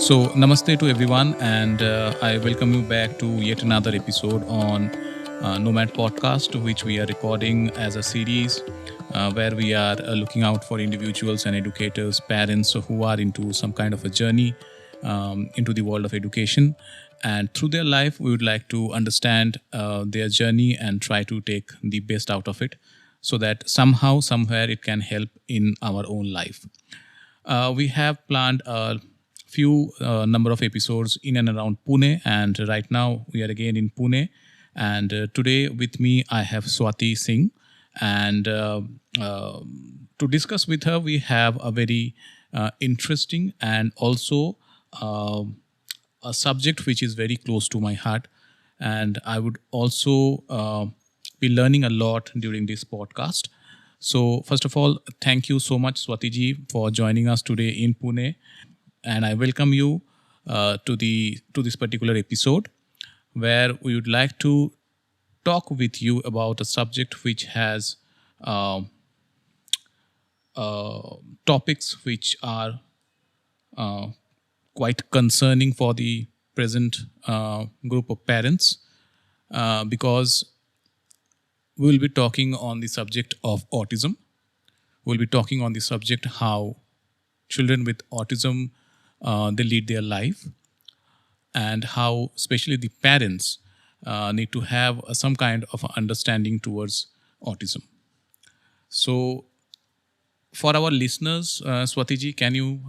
So, namaste to everyone, and I welcome you back to yet another episode on Nomad Podcast, which we are recording as a series where we are looking out for individuals and educators, parents who are into some kind of a journey into the world of education. And through their life, we would like to understand their journey and try to take the best out of it so that somehow, somewhere, it can help in our own life. We have planned a few number of episodes in and around Pune, and right now we are again in Pune. And today with me I have Swati Singh, and to discuss with her we have a very interesting and also a subject which is very close to my heart, and I would also be learning a lot during this podcast. So, first of all, thank you so much, Swati ji, for joining us today in Pune, and I welcome you to this particular episode, where we would like to talk with you about a subject which has uh, topics which are uh, quite concerning for the present group of parents, because we will be talking on the subject of autism. We'll be talking on the subject how children with autism they lead their life, and how especially the parents need to have some kind of understanding towards autism. So, for our listeners, Swati ji, can you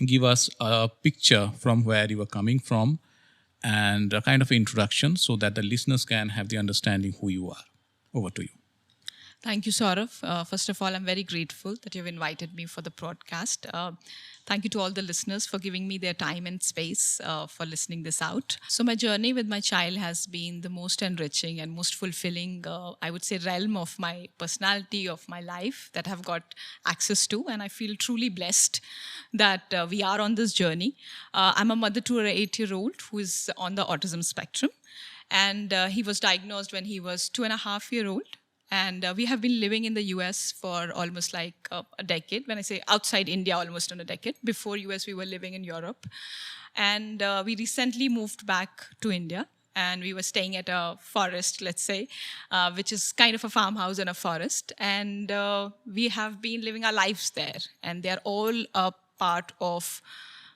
give us a picture from where you are coming from and a kind of introduction so that the listeners can have the understanding who you are? Over to you. Thank you, Saurav. First of all, I'm very grateful that you've invited me for the broadcast. Thank you to all the listeners for giving me their time and space for listening this out. So my journey with my child has been the most enriching and most fulfilling, I would say, realm of my personality, of my life that I've got access to. And I feel truly blessed that we are on this journey. I'm a mother to an 8-year-old who is on the autism spectrum. And he was diagnosed when he was 2.5 years old. And we have been living in the US for almost like a decade. When I say outside India, almost on a decade. Before US, we were living in Europe. And we recently moved back to India. And we were staying at a forest, let's say, which is kind of a farmhouse in a forest. And we have been living our lives there. And they're all a part of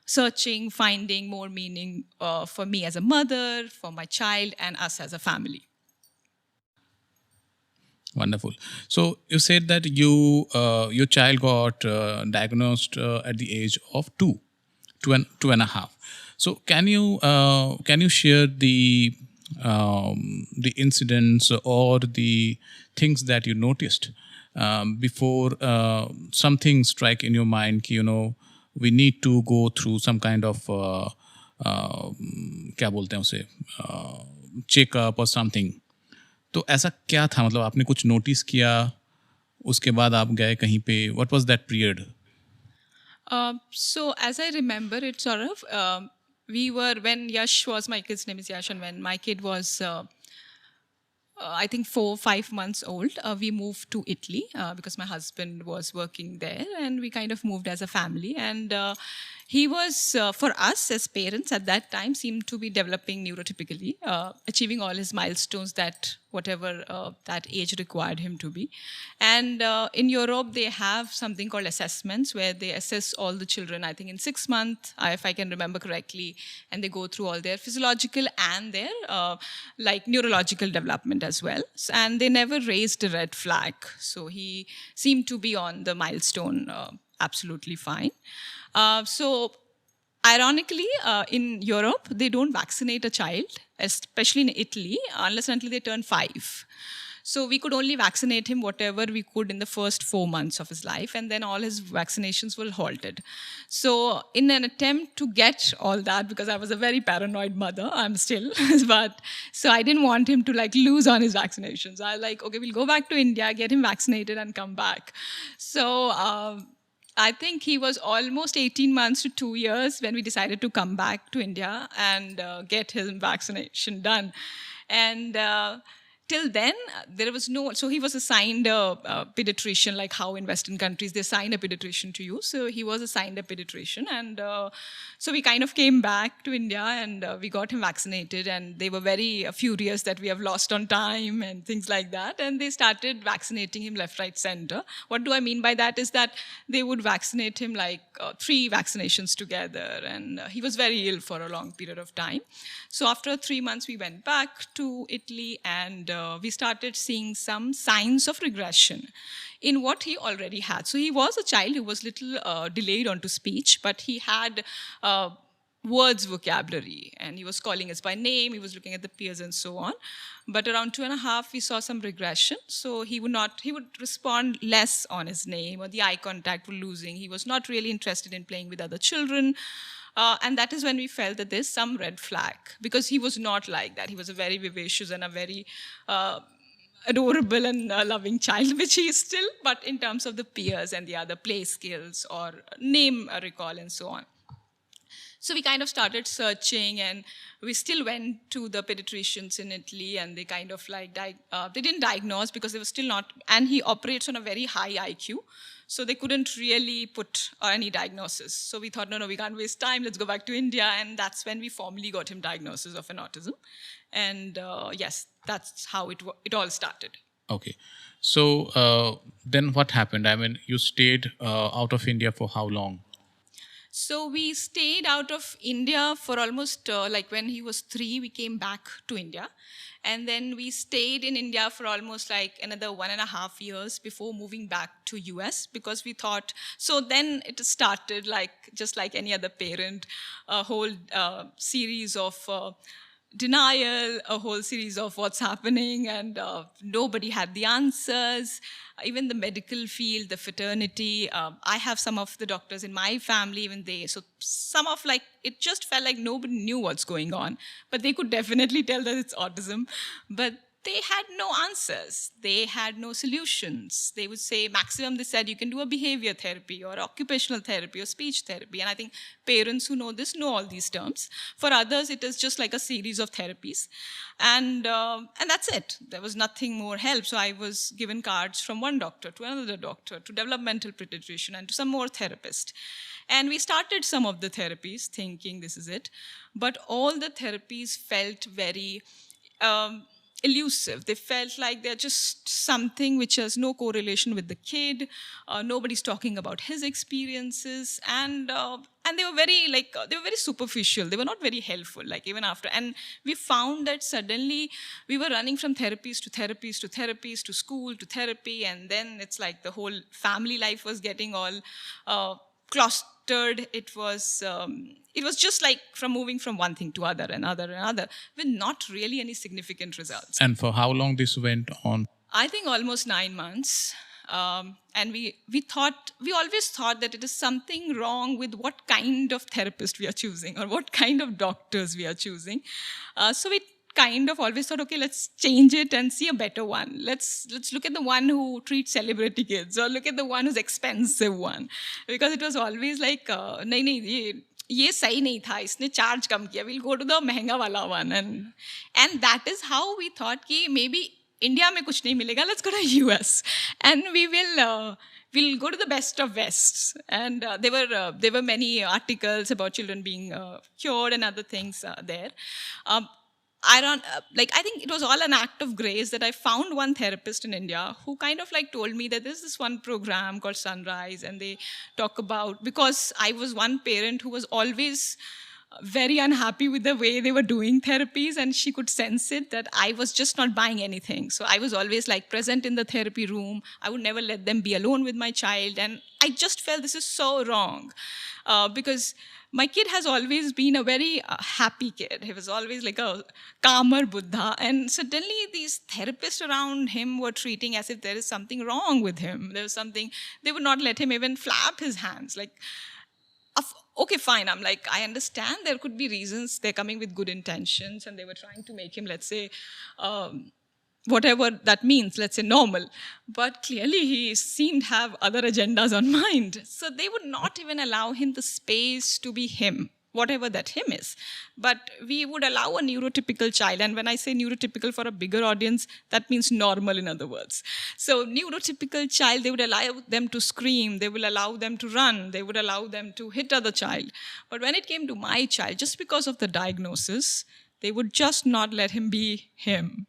searching, finding more meaning for me as a mother, for my child, and us as a family. Wonderful. So you said that your child got diagnosed at the age of two and a half. So can you share the incidents or the things that you noticed before something strike in your mind? We need to go through some kind of क्या बोलते हैं उसे checkup और something. तो ऐसा क्या था, मतलब आपने कुछ नोटिस किया, उसके बाद आप गए कहीं पे, what was that period? So as I remember it, sort of, we were when Yash was my kid's name is Yash, and when my kid was I think 4-5 months old, we moved to Italy because my husband was working there, and we kind of moved as a family. And he was, for us as parents at that time, seemed to be developing neurotypically, achieving all his milestones that whatever that age required him to be. And in Europe, they have something called assessments where they assess all the children, I think in 6 months, if I can remember correctly, and they go through all their physiological and their like neurological development as well. And they never raised a red flag. So he seemed to be on the milestone absolutely fine. So ironically, in Europe, they don't vaccinate a child, especially in Italy, unless and until they turn 5. So we could only vaccinate him whatever we could in the first 4 months of his life, and then all his vaccinations were halted. So in an attempt to get all that, because I was a very paranoid mother, I'm still, but so I didn't want him to like lose on his vaccinations. I like, okay, we'll go back to India, get him vaccinated and come back. So I think he was almost 18 months to 2 years when we decided to come back to India and get his vaccination done. And till then, there was no, so he was assigned a pediatrician, like how in Western countries they assign a pediatrician to you. So he was assigned a pediatrician. And so we kind of came back to India, and we got him vaccinated. And they were very furious that we have lost on time and things like that. And they started vaccinating him left, right, center. What do I mean by that is that they would vaccinate him like 3 vaccinations together. And he was very ill for a long period of time. So after 3 months, we went back to Italy, and we started seeing some signs of regression in what he already had. So he was a child who was little delayed onto speech, but he had words vocabulary, and he was calling us by name, he was looking at the peers and so on. But around 2.5, we saw some regression. So he would respond less on his name, or the eye contact was losing. He was not really interested in playing with other children. And that is when we felt that there's some red flag, because he was not like that. He was a very vivacious and a very adorable and loving child, which he is still, but in terms of the peers and the other play skills or name recall and so on. So we kind of started searching, and we still went to the pediatricians in Italy, and they kind of like, they didn't diagnose because they were still not, and he operates on a very high IQ. So they couldn't really put any diagnosis. So we thought, no, we can't waste time. Let's go back to India. And that's when we formally got him diagnosis of an autism. And yes, that's how it all started. Okay. So then what happened? I mean, you stayed out of India for how long? So we stayed out of India for almost, like when he was 3, we came back to India. And then we stayed in India for almost like another 1.5 years before moving back to US, because we thought, so then it started like, just like any other parent, a whole series of denial, a whole series of what's happening, and nobody had the answers. Even the medical field, the fraternity, I have some of the doctors in my family, even they, so some of like, it just felt like nobody knew what's going on, but they could definitely tell that it's autism. But they had no answers. They had no solutions. They would say, maximum, they said, you can do a behavior therapy or occupational therapy or speech therapy. And I think parents who know this know all these terms. For others, it is just like a series of therapies. And that's it. There was nothing more help. So I was given cards from one doctor to another doctor, to developmental pediatrician, and to some more therapist. And we started some of the therapies thinking this is it. But all the therapies felt very elusive. They felt like they're just something which has no correlation with the kid. Nobody's talking about his experiences, and they were very superficial. They were not very helpful. Like even after, and we found that suddenly we were running from therapies to therapies to therapies to school to therapy, and then it's like the whole family life was getting all clustered. It was just like from moving from one thing to another, with not really any significant results. And for how long this went on? I think almost 9 months. And we always thought that it is something wrong with what kind of therapist we are choosing or what kind of doctors we are choosing. So we kind of always thought, okay, let's change it and see a better one. Let's look at the one who treats celebrity kids, or look at the one who's expensive one. Because it was always like, nahi, ये सही नहीं था, इसने charge कम किया, we'll go to the महंगा वाला one. And that is how we thought कि maybe India में कुछ नहीं मिलेगा, let's go to US. And we'll go to the best of West. And there were many articles about children being cured and other things there. I think it was all an act of grace that I found one therapist in India who kind of like told me that there's this one program called Sunrise, and they talk about, because I was one parent who was always very unhappy with the way they were doing therapies, and she could sense it that I was just not buying anything. So I was always like present in the therapy room. I would never let them be alone with my child, and I just felt this is so wrong, because my kid has always been a very happy kid. He was always like a calmer Buddha. And suddenly these therapists around him were treating as if there is something wrong with him. There was something, they would not let him even flap his hands. Like, okay, fine. I'm like, I understand there could be reasons. They're coming with good intentions, and they were trying to make him, let's say, whatever that means, let's say normal. But clearly he seemed to have other agendas on mind. So they would not even allow him the space to be him. whatever that him is. But we would allow a neurotypical child, and when I say neurotypical for a bigger audience, that means normal in other words. So neurotypical child, they would allow them to scream, they will allow them to run, they would allow them to hit other child. But when it came to my child, just because of the diagnosis, they would just not let him be him.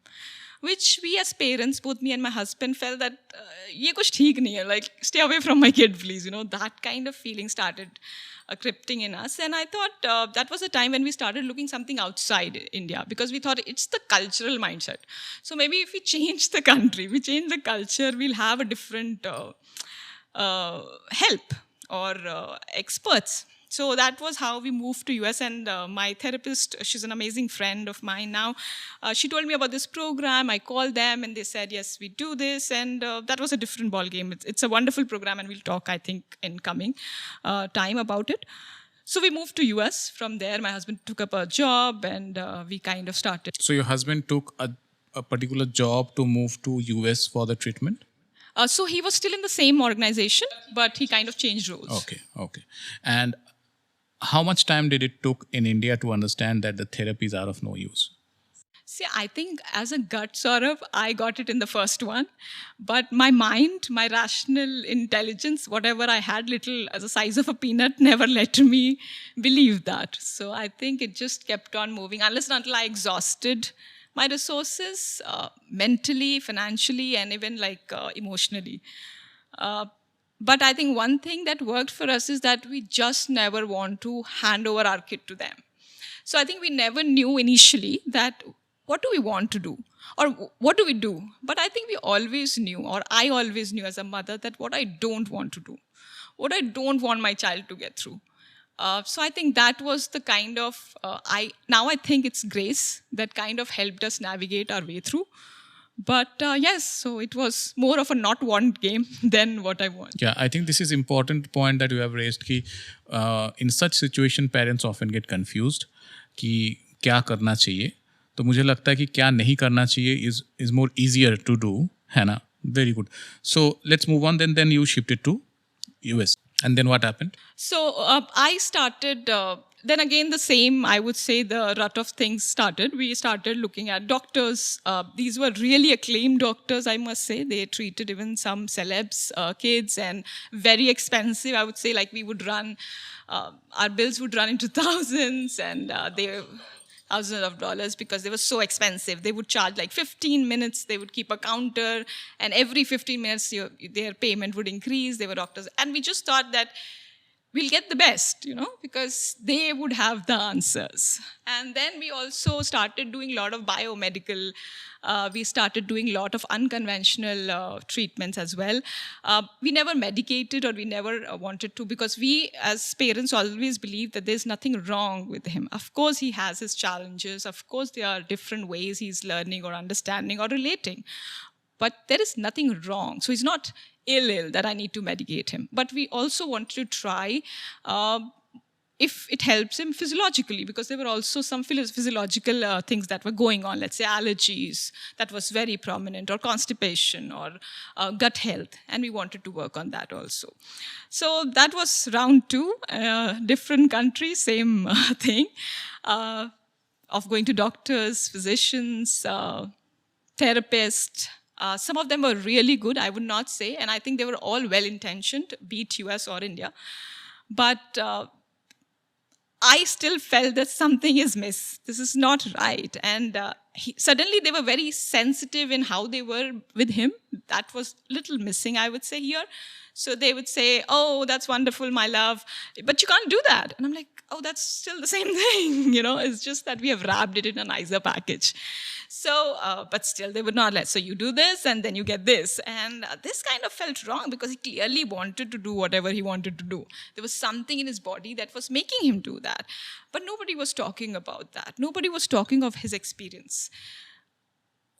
Which we as parents, both me and my husband, felt that ye kuch theek nahi hai, like stay away from my kid please, that kind of feeling started crypting in us. And I thought that was a time when we started looking something outside India, because we thought it's the cultural mindset. So maybe if we change the country, we change the culture, we'll have a different help or experts. So that was how we moved to US, and my therapist, she's an amazing friend of mine now. She told me about this program. I called them and they said, yes, we do this. And that was a different ball game. It's a wonderful program, and we'll talk, I think, in coming time about it. So we moved to US. From there, my husband took up a job, and we kind of started. So your husband took a particular job to move to US for the treatment? So he was still in the same organization, but he kind of changed roles. Okay. And how much time did it took in India to understand that the therapies are of no use? See, I think as a gut sort of, I got it in the first one. But my mind, my rational intelligence, whatever I had little as the size of a peanut, never let me believe that. So I think it just kept on moving unless and until I exhausted my resources mentally, financially, and even emotionally. But I think one thing that worked for us is that we just never want to hand over our kid to them. So I think we never knew initially that what do we want to do or what do we do? But I think we always knew, or I always knew as a mother, that what I don't want to do, what I don't want my child to get through. So I think that was the kind of, now I think it's grace that kind of helped us navigate our way through. But yes, so it was more of a not want game than what I want. Yeah, I think this is important point that you have raised कि in such situation parents often get confused कि क्या करना चाहिए. तो मुझे लगता है कि क्या नहीं करना चाहिए is more easier to do, है ना? Very good. So let's move on. Then you shifted to US. And then what happened? So I started, then again the same, I would say the rut of things started. We started looking at doctors. These were really acclaimed doctors, I must say. They treated even some celebs, kids, and very expensive. I would say we would run, our bills would run into thousands, and thousands of dollars, because they were so expensive. They would charge 15 minutes, they would keep a counter, and every 15 minutes their payment would increase. They were doctors. And we just thought that we'll get the best, because they would have the answers. And then we also started doing a lot of biomedical, we started doing a lot of unconventional treatments as well. We never medicated, or we never wanted to, because we as parents always believe that there's nothing wrong with him. Of course, he has his challenges. Of course, there are different ways he's learning or understanding or relating. But there is nothing wrong. So he's not ill that I need to medicate him. But we also wanted to try if it helps him physiologically, because there were also some physiological things that were going on, let's say allergies, that was very prominent, or constipation, or gut health, and we wanted to work on that also. So that was round two, different countries, same thing, of going to doctors, physicians, therapists. Some of them were really good, I would not say, and I think they were all well-intentioned, be it US or India. But I still felt that something is miss. This is not right. And suddenly they were very sensitive in how they were with him. That was a little missing, I would say, here. So they would say, oh, that's wonderful, my love, but you can't do that. And I'm like, oh, that's still the same thing. It's just that we have wrapped it in a nicer package. So, but still they would not let, so you do this and then you get this. And this kind of felt wrong, because he clearly wanted to do whatever he wanted to do. There was something in his body that was making him do that. But nobody was talking about that. Nobody was talking of his experience.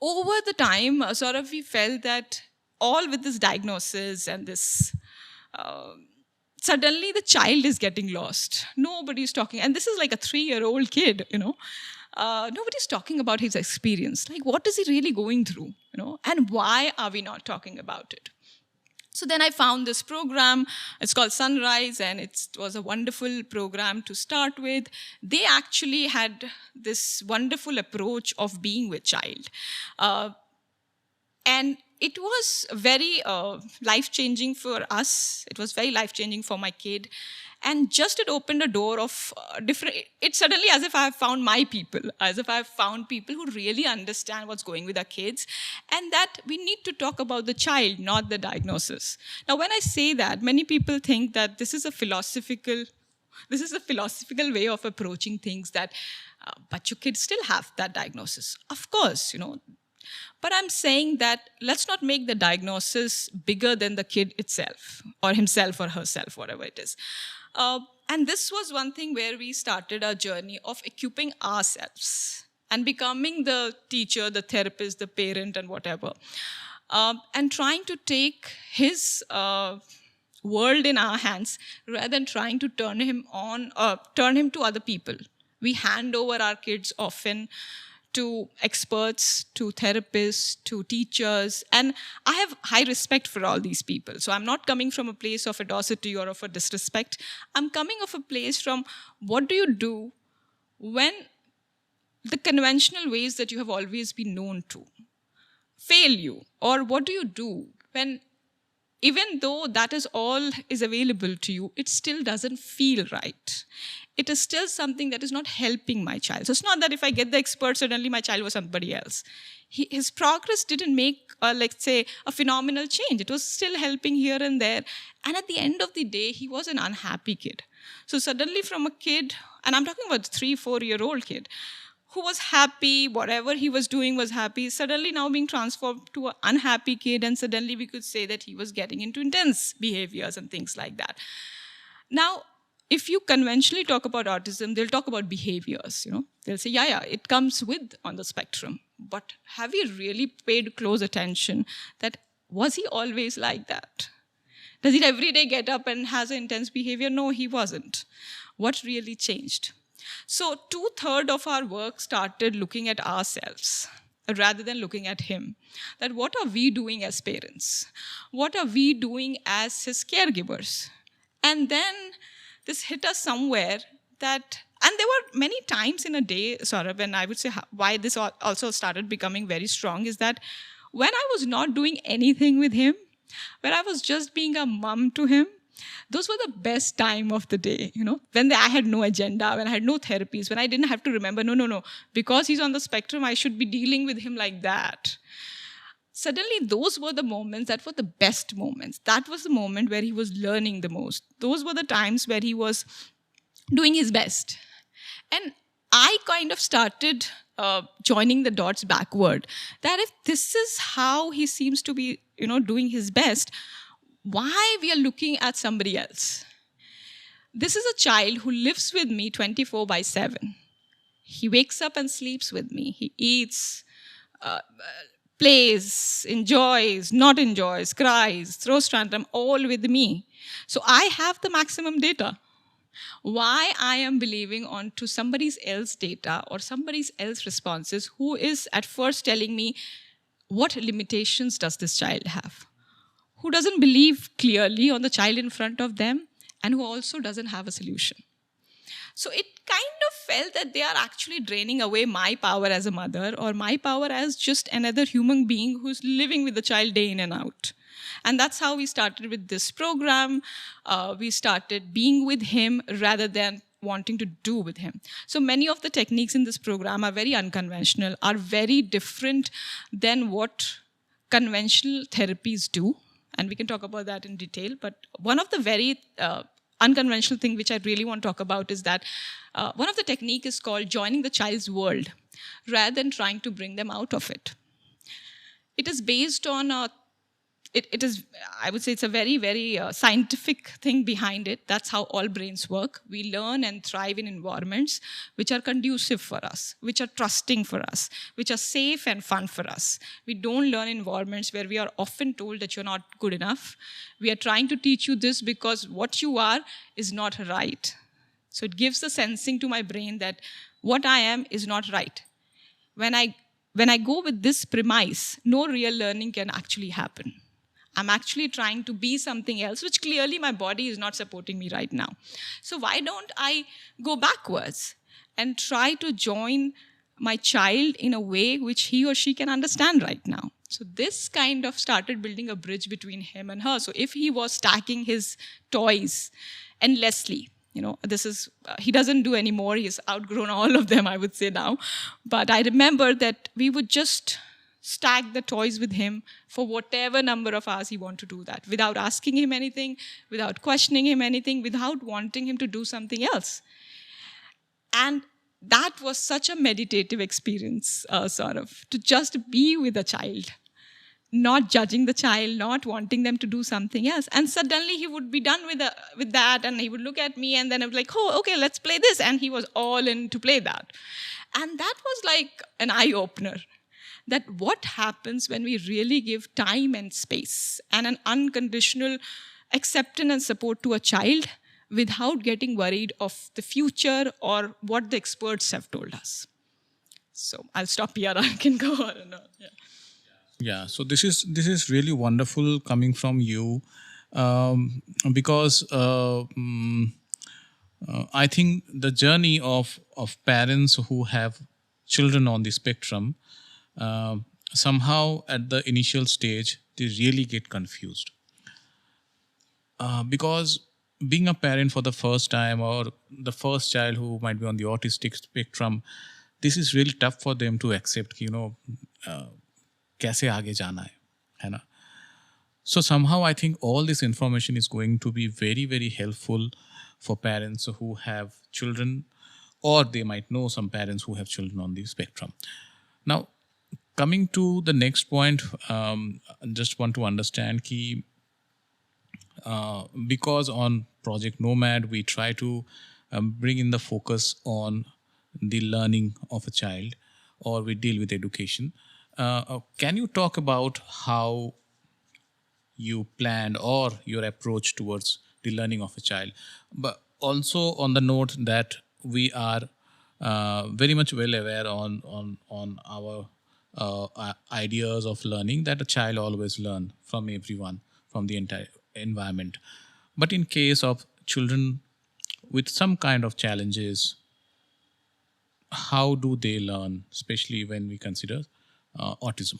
Over the time, sort of we felt that all with this diagnosis and this, suddenly the child is getting lost. Nobody's talking. And this is like a 3-year-old kid, nobody's talking about his experience. What is he really going through, and why are we not talking about it? So then I found this program. It's called Sunrise, and it was a wonderful program to start with. They actually had this wonderful approach of being with child. And it was very life-changing for us. It was very life-changing for my kid. And just it opened a door of different, it's suddenly as if I have found my people, as if I have found people who really understand what's going with our kids, and that we need to talk about the child, not the diagnosis. Now, when I say that, many people think that this is a philosophical way of approaching things, that, but your kids still have that diagnosis. Of course, but I'm saying that let's not make the diagnosis bigger than the kid itself, or himself or herself, whatever it is. And this was one thing where we started our journey of equipping ourselves and becoming the teacher, the therapist, the parent, and whatever. And trying to take his world in our hands rather than trying to turn him to other people. We hand over our kids often to experts, to therapists, to teachers. And I have high respect for all these people. So I'm not coming from a place of adversity or of a disrespect. I'm coming of a place from, what do you do when the conventional ways that you have always been known to fail you? Or what do you do when, even though that is all is available to you, it still doesn't feel right? It is still something that is not helping my child. So it's not that if I get the expert, suddenly my child was somebody else. His progress didn't make, let's say, a phenomenal change. It was still helping here and there. And at the end of the day, he was an unhappy kid. So suddenly from a kid, and I'm talking about a 3-4-year-old kid, who was happy, whatever he was doing was happy, suddenly now being transformed to an unhappy kid, and suddenly we could say that he was getting into intense behaviors and things like that. Now, if you conventionally talk about autism, they'll talk about behaviors, They'll say, yeah, it comes with on the spectrum. But have you really paid close attention that, was he always like that? Does he every day get up and has an intense behavior? No, he wasn't. What really changed? So 2/3 of our work started looking at ourselves rather than looking at him. That what are we doing as parents? What are we doing as his caregivers? And then this hit us somewhere that, and there were many times in a day, Saurabh, and I would say why this also started becoming very strong is that when I was not doing anything with him, when I was just being a mom to him, those were the best time of the day, when I had no agenda, when I had no therapies, when I didn't have to remember, no, because he's on the spectrum, I should be dealing with him like that. Suddenly, those were the moments that were the best moments. That was the moment where he was learning the most. Those were the times where he was doing his best. And I kind of started joining the dots backward, that if this is how he seems to be, doing his best, why we are looking at somebody else? This is a child who lives with me 24/7. He wakes up and sleeps with me. He eats, plays, enjoys, not enjoys, cries, throws tantrum, all with me. So I have the maximum data. Why I am believing on to somebody else's data or somebody else's responses, who is at first telling me what limitations does this child have, who doesn't believe clearly on the child in front of them, and who also doesn't have a solution. So it kind of felt that they are actually draining away my power as a mother, or my power as just another human being who's living with the child day in and out. And that's how we started with this program. We started being with him rather than wanting to do with him. So many of the techniques in this program are very unconventional, are very different than what conventional therapies do. And we can talk about that in detail. But one of the very unconventional thing which I really want to talk about is that one of the technique is called joining the child's world rather than trying to bring them out of it. It is based on it is, I would say it's a very, very scientific thing behind it. That's how all brains work. We learn and thrive in environments which are conducive for us, which are trusting for us, which are safe and fun for us. We don't learn in environments where we are often told that you're not good enough. We are trying to teach you this because what you are is not right. So it gives the sensing to my brain that what I am is not right. When I go with this premise, no real learning can actually happen. I'm actually trying to be something else, which clearly my body is not supporting me right now. So why don't I go backwards and try to join my child in a way which he or she can understand right now? So this kind of started building a bridge between him and her. So if he was stacking his toys endlessly, this is, he doesn't do anymore. He's outgrown all of them, I would say now. But I remember that we would just stack the toys with him for whatever number of hours he wanted to do that, without asking him anything, without questioning him anything, without wanting him to do something else. And that was such a meditative experience, to just be with a child, not judging the child, not wanting them to do something else. And suddenly he would be done with that, and he would look at me, and then I was like, oh, okay, let's play this. And he was all in to play that. And that was like an eye-opener, that what happens when we really give time and space and an unconditional acceptance and support to a child without getting worried of the future or what the experts have told us. So I'll stop here. I can go on and on. Yeah. Yeah, so this is really wonderful coming from you, because I think the journey of parents who have children on the spectrum, somehow at the initial stage they really get confused, because being a parent for the first time, or the first child who might be on the autistic spectrum, this is really tough for them to accept. कैसे आगे जाना है ना? So somehow I think all this information is going to be very, very helpful for parents who have children, or they might know some parents who have children on the spectrum. Now, coming to the next point, just want to understand कि because on Project Nomad we try to bring in the focus on the learning of a child, or we deal with education. Can you talk about how you planned or your approach towards the learning of a child? But also on the note that we are very much well aware on our ideas of learning, that a child always learn from everyone, from the entire environment. But in case of children with some kind of challenges, how do they learn, especially when we consider autism?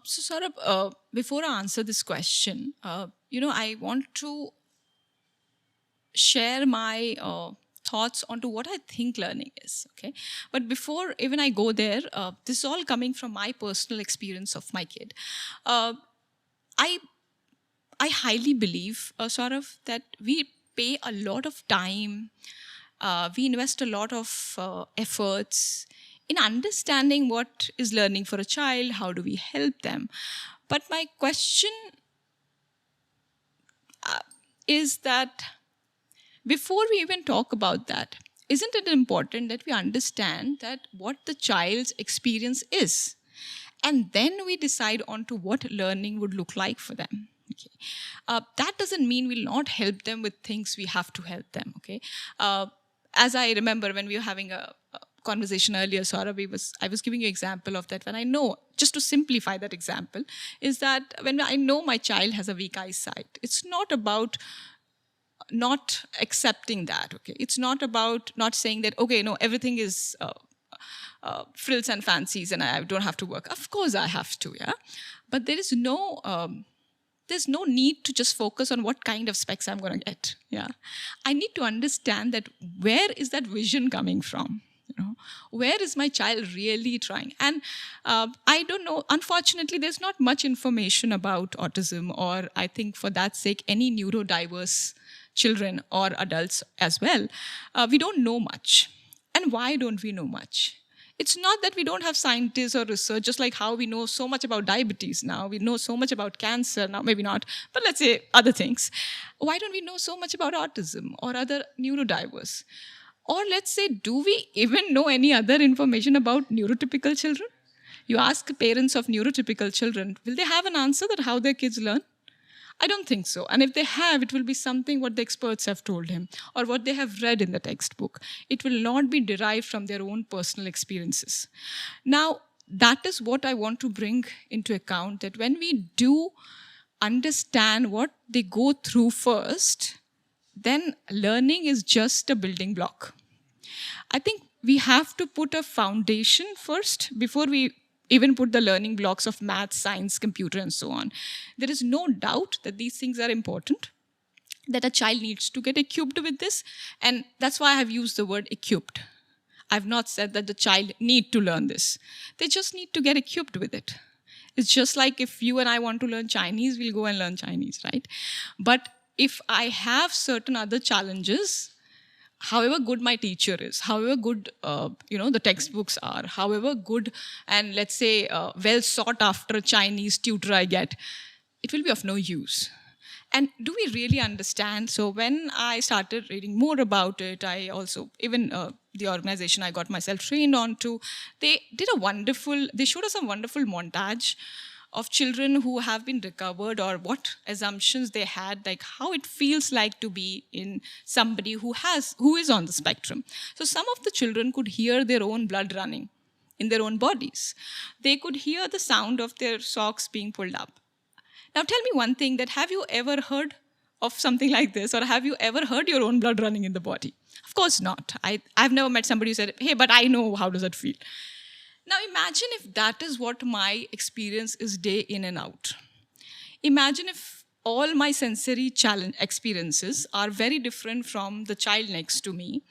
So Saurabh, before I answer this question, I want to share my thoughts onto what I think learning is, okay? But before even I go there, this is all coming from my personal experience of my kid. I highly believe, Saurabh, that we pay a lot of time, we invest a lot of efforts in understanding what is learning for a child, how do we help them. But my question is that before we even talk about that, isn't it important that we understand that what the child's experience is? And then we decide on to what learning would look like for them. Okay. That doesn't mean we'll not help them with things we have to help them. Okay. As I remember when we were having a conversation earlier, Saurabh, I was giving you an example of that. When I know, just to simplify that example, is that when I know my child has a weak eyesight, it's not about not accepting that, okay? It's not about not saying that, okay, no, everything is frills and fancies and I don't have to work. Of course I have to, yeah? But there's no need to just focus on what kind of specs I'm going to get, yeah? I need to understand that where is that vision coming from? Where is my child really trying? And I don't know, unfortunately, there's not much information about autism, or I think for that sake, any neurodiverse children or adults as well. We don't know much. And why don't we know much? It's not that we don't have scientists or research, just like how we know so much about diabetes now, we know so much about cancer now, maybe not, but let's say other things. Why don't we know so much about autism or other neurodiverse? Or let's say, do we even know any other information about neurotypical children? You ask parents of neurotypical children, will they have an answer that how their kids learn? I don't think so. And if they have, it will be something what the experts have told him or what they have read in the textbook. It will not be derived from their own personal experiences. Now, that is what I want to bring into account, that when we do understand what they go through first, then learning is just a building block. I think we have to put a foundation first before we even put the learning blocks of math, science, computer, and so on. There is no doubt that these things are important, that a child needs to get equipped with this. And that's why I have used the word equipped. I've not said that the child need to learn this. They just need to get equipped with it. It's just like if you and I want to learn Chinese, we'll go and learn Chinese, right? But if I have certain other challenges, however good my teacher is, however good the textbooks are, however good and let's say well sought after Chinese tutor I get, it will be of no use. And do we really understand? So when I started reading more about it, I also, even the organization I got myself trained on to, they showed us a wonderful montage of children who have been recovered or what assumptions they had, like how it feels like to be in somebody who is on the spectrum. So some of the children could hear their own blood running in their own bodies. They could hear the sound of their socks being pulled up. Now tell me one thing, that have you ever heard of something like this, or have you ever heard your own blood running in the body? Of course not. I've never met somebody who said, hey, but I know how does that feel. Now imagine if that is what my experience is day in and out. Imagine if all my sensory challenge experiences are very different from the child next to me.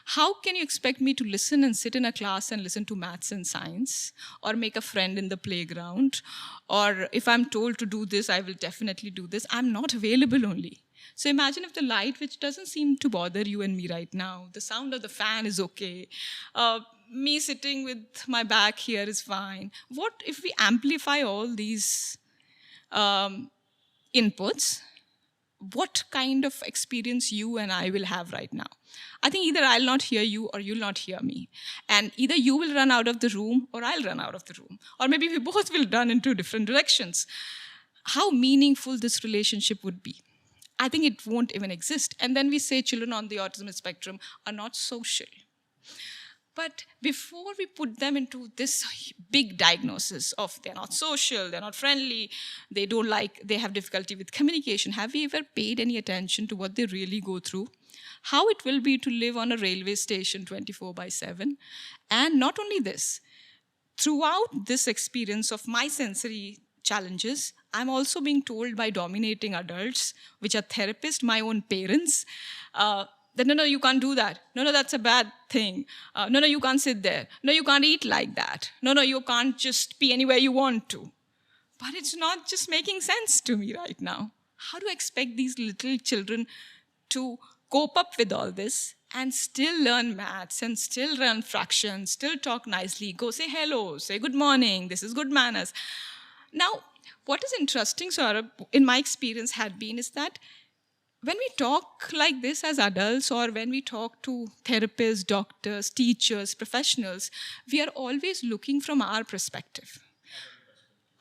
How can you expect me to listen and sit in a class and listen to maths and science, or make a friend in the playground, or if I'm told to do this, I will definitely do this. I'm not available only. So imagine if the light, which doesn't seem to bother you and me right now, the sound of the fan is okay, me sitting with my back here is fine. What if we amplify all these inputs? What kind of experience you and I will have right now? I think either I'll not hear you or you'll not hear me. And either you will run out of the room or I'll run out of the room. Or maybe we both will run into different directions. How meaningful this relationship would be. I think it won't even exist. And then we say children on the autism spectrum are not social. But before we put them into this big diagnosis of they're not social, they're not friendly, they have difficulty with communication, have we ever paid any attention to what they really go through? How it will be to live on a railway station 24/7? And not only this, throughout this experience of my sensory challenges, I'm also being told by dominating adults, which are therapists, my own parents, that no, you can't do that. No, that's a bad thing. No, you can't sit there. No, you can't eat like that. No, you can't just be anywhere you want to. But it's not just making sense to me right now. How do I expect these little children to cope up with all this and still learn maths and still learn fractions, still talk nicely, go say hello, say good morning, this is good manners. Now, what is interesting, Saurabh, in my experience is that when we talk like this as adults, or when we talk to therapists, doctors, teachers, professionals, we are always looking from our perspective,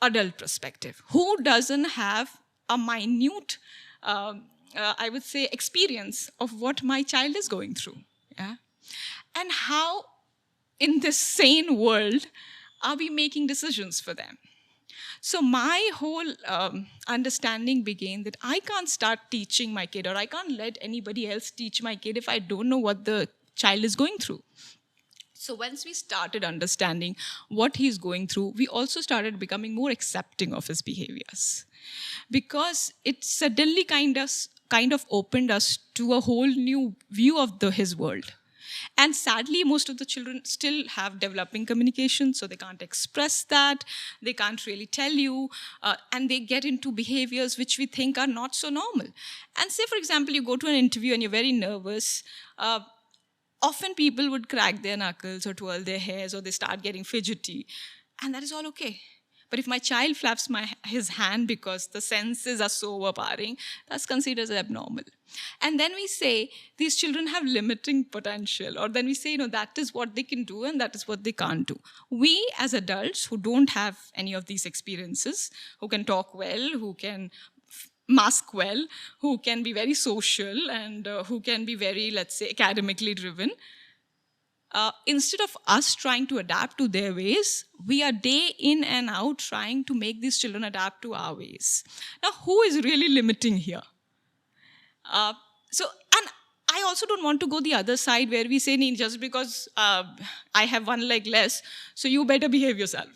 adult perspective. Who doesn't have a minute, I would say, experience of what my child is going through? Yeah? And how, in this sane world, are we making decisions for them? So my whole understanding began that I can't start teaching my kid, or I can't let anybody else teach my kid if I don't know what the child is going through. So once we started understanding what he's going through, we also started becoming more accepting of his behaviors, because it suddenly kind of opened us to a whole new view of his world. And sadly, most of the children still have developing communication, so they can't express that, they can't really tell you, and they get into behaviors which we think are not so normal. And say, for example, you go to an interview and you're very nervous, often people would crack their knuckles or twirl their hairs, or they start getting fidgety, and that is all okay. But if my child flaps his hand because the senses are so overpowering, that's considered as abnormal. And then we say, these children have limiting potential. Or then we say, that is what they can do and that is what they can't do. We as adults who don't have any of these experiences, who can talk well, who can mask well, who can be very social, and who can be very, let's say, academically driven, instead of us trying to adapt to their ways, we are day in and out trying to make these children adapt to our ways. Now, who is really limiting here? And I also don't want to go the other side where we say, "Nee, just because I have one leg less, so you better behave yourself."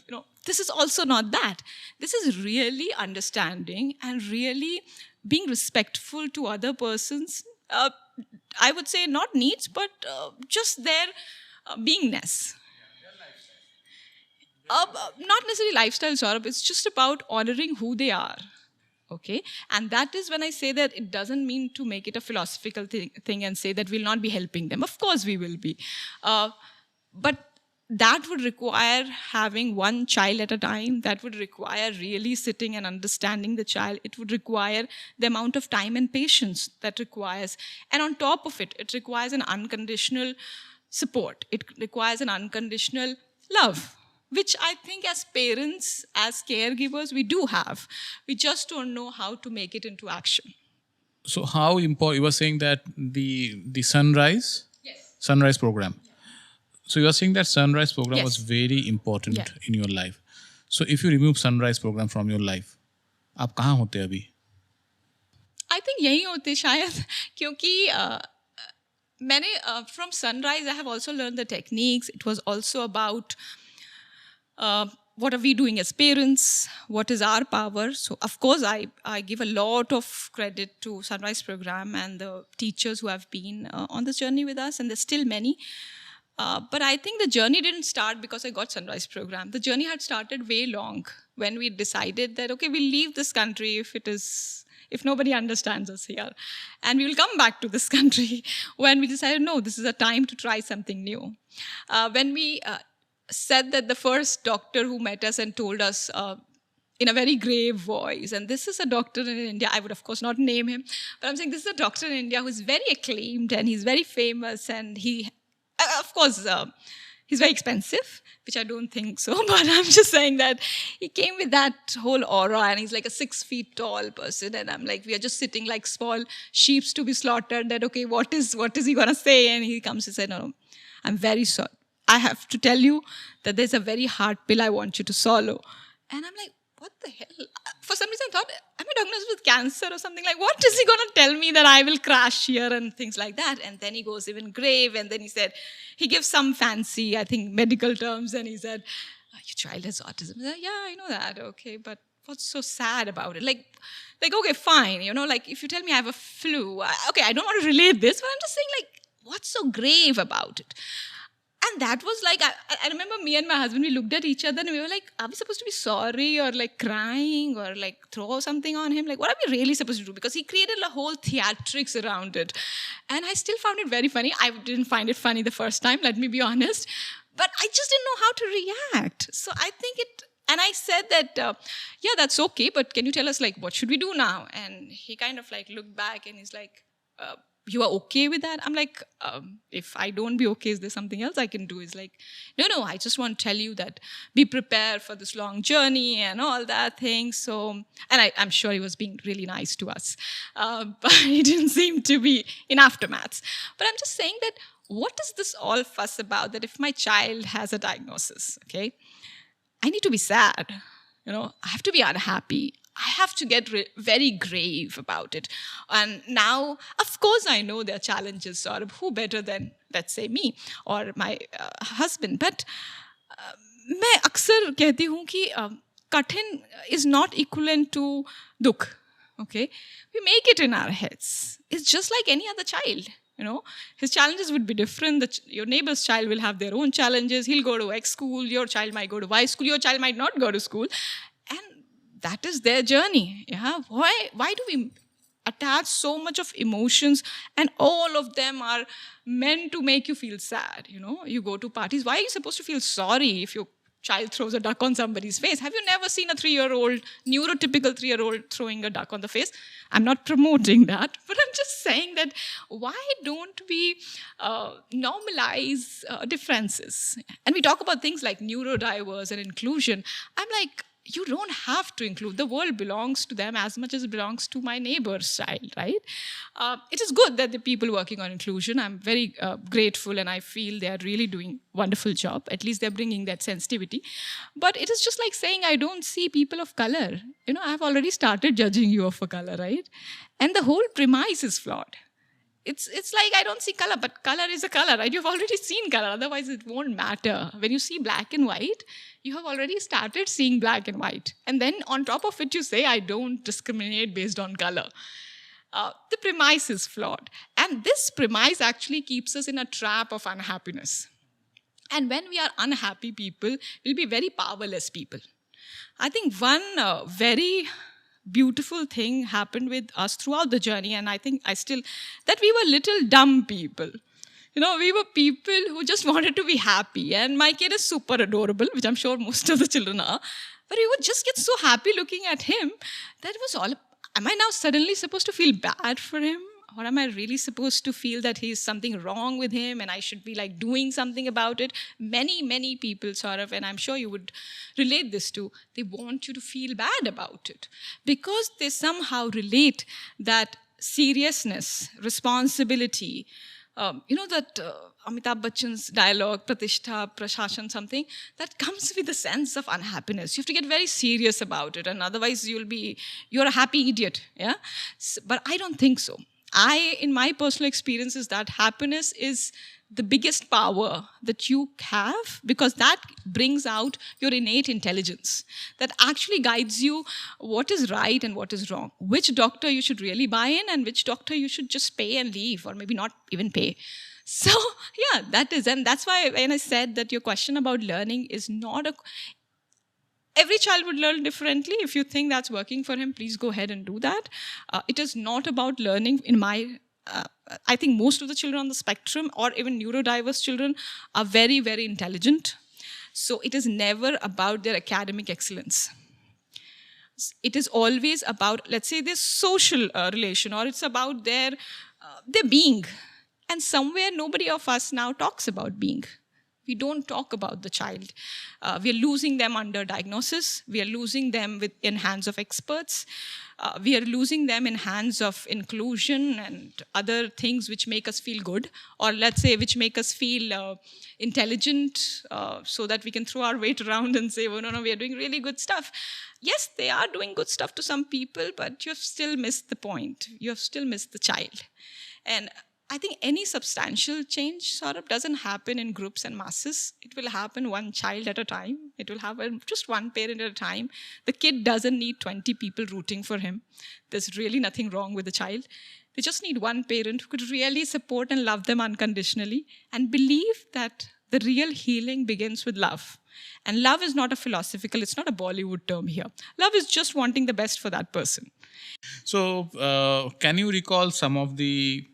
This is also not that. This is really understanding and really being respectful to other persons. I would say not needs, but just their beingness. Not necessarily lifestyle, Saurabh. It's just about honoring who they are. Okay, and that is when I say that it doesn't mean to make it a philosophical thing and say that we'll not be helping them. Of course we will be. But that would require having one child at a time. That would require really sitting and understanding the child. It would require the amount of time and patience that requires. And on top of it, it requires an unconditional support. It requires an unconditional love, which I think as parents, as caregivers, we do have. We just don't know how to make it into action. So how important, you were saying that the sunrise? Yes. Sunrise program. So you are saying that sunrise program Yes. was very important Yeah. in your life. So if you remove sunrise program from your life, आप कहाँ होते अभी? I think यही होते शायद क्योंकि मैंने from sunrise I have also learned the techniques. It was also about what are we doing as parents? What is our power? So, of course, I give a lot of credit to Sunrise Program and the teachers who have been on this journey with us, and there's still many. But I think the journey didn't start because I got Sunrise Program. The journey had started way long when we decided that, okay, we'll leave this country if nobody understands us here. And we will come back to this country when we decided, no, this is a time to try something new. When we said that the first doctor who met us and told us in a very grave voice, and this is a doctor in India, I would of course not name him, but I'm saying this is a doctor in India who's very acclaimed and he's very famous and he, of course, he's very expensive, which I don't think so, but I'm just saying that he came with that whole aura and he's like a 6 feet tall person and I'm like, we are just sitting like small sheeps to be slaughtered that, okay, what is he going to say? And he comes to say, no, I'm very sorry. I have to tell you that there's a very hard pill I want you to swallow. And I'm like, what the hell? For some reason I thought, am I diagnosed with cancer or something? Like, what is he going to tell me that I will crash here and things like that? And then he goes even grave. And then he said, he gives some fancy, I think, medical terms. And he said, your child has autism. I said, yeah, I know that. Okay, but what's so sad about it? Like, okay, fine. Like if you tell me I have a flu, okay, I don't want to relate this, but I'm just saying like, what's so grave about it? And that was like, I remember me and my husband, we looked at each other and we were like, are we supposed to be sorry or like crying or like throw something on him? Like, what are we really supposed to do? Because he created a whole theatrics around it. And I still found it very funny. I didn't find it funny the first time, let me be honest. But I just didn't know how to react. So I think and I said that, yeah, that's okay, but can you tell us like, what should we do now? And he kind of like looked back and he's like, you are okay with that? I'm like, if I don't be okay, is there something else I can do? He's like, no, I just want to tell you that be prepared for this long journey and all that thing. So, and I'm sure he was being really nice to us, but he didn't seem to be in aftermaths. But I'm just saying that what is this all fuss about that if my child has a diagnosis, okay, I need to be sad, I have to be unhappy. I have to get very grave about it. And now, of course, I know there are challenges, sort of, who better than, let's say, me or my husband. But मैं अक्सर कहती हूँ कि कठिन is not equivalent to dukh, okay? We make it in our heads. It's just like any other child. His challenges would be different. Your neighbor's child will have their own challenges. He'll go to X school. Your child might go to Y school. Your child might not go to school. And that is their journey. Yeah. Why do we attach so much of emotions and all of them are meant to make you feel sad? You go to parties. Why are you supposed to feel sorry if your child throws a duck on somebody's face? Have you never seen a 3-year-old, neurotypical 3-year-old throwing a duck on the face? I'm not promoting that, but I'm just saying that why don't we normalize differences? And we talk about things like neurodiverse and inclusion. I'm like, you don't have to include. The world belongs to them as much as it belongs to my neighbor's child, right? It is good that the people working on inclusion, I'm very grateful, and I feel they are really doing a wonderful job. At least they're bringing that sensitivity. But it is just like saying, I don't see people of color. I've already started judging you of a color, right? And the whole premise is flawed. It's like I don't see color, but color is a color, right? You've already seen color, otherwise it won't matter. When you see black and white, you have already started seeing black and white. And then on top of it, you say, I don't discriminate based on color. The premise is flawed. And this premise actually keeps us in a trap of unhappiness. And when we are unhappy people, we'll be very powerless people. I think one very beautiful thing happened with us throughout the journey, and I think that we were little dumb people. We were people who just wanted to be happy, and my kid is super adorable, which I'm sure most of the children are, but we would just get so happy looking at him that it was all, am I now suddenly supposed to feel bad for him? Or am I really supposed to feel that he's something wrong with him and I should be like doing something about it? Many, many people sort of, and I'm sure you would relate this to, they want you to feel bad about it because they somehow relate that seriousness, responsibility, that Amitabh Bachchan's dialogue, Pratishtha, Prashashan, something, that comes with a sense of unhappiness. You have to get very serious about it, and otherwise you're a happy idiot, yeah? But I don't think so. In my personal experience, is that happiness is the biggest power that you have because that brings out your innate intelligence that actually guides you what is right and what is wrong, which doctor you should really buy in and which doctor you should just pay and leave or maybe not even pay. So, yeah, that is, and that's why when I said that your question about learning is not every child would learn differently. If you think that's working for him, please go ahead and do that. It is not about learning I think most of the children on the spectrum or even neurodiverse children are very, very intelligent. So it is never about their academic excellence. It is always about, let's say, their social relation, or it's about their being. And somewhere nobody of us now talks about being. We don't talk about the child. We are losing them under diagnosis. We are losing them in hands of experts. We are losing them in hands of inclusion and other things which make us feel good, or let's say which make us feel intelligent, so that we can throw our weight around and say, oh, no, we are doing really good stuff. Yes, they are doing good stuff to some people, but you have still missed the point. You have still missed the child. And I think any substantial change sort of doesn't happen in groups and masses. It will happen one child at a time. It will happen just one parent at a time. The kid doesn't need 20 people rooting for him. There's really nothing wrong with the child. They just need one parent who could really support and love them unconditionally and believe that the real healing begins with love. And love is not a philosophical, it's not a Bollywood term here. Love is just wanting the best for that person. So, can you recall some of the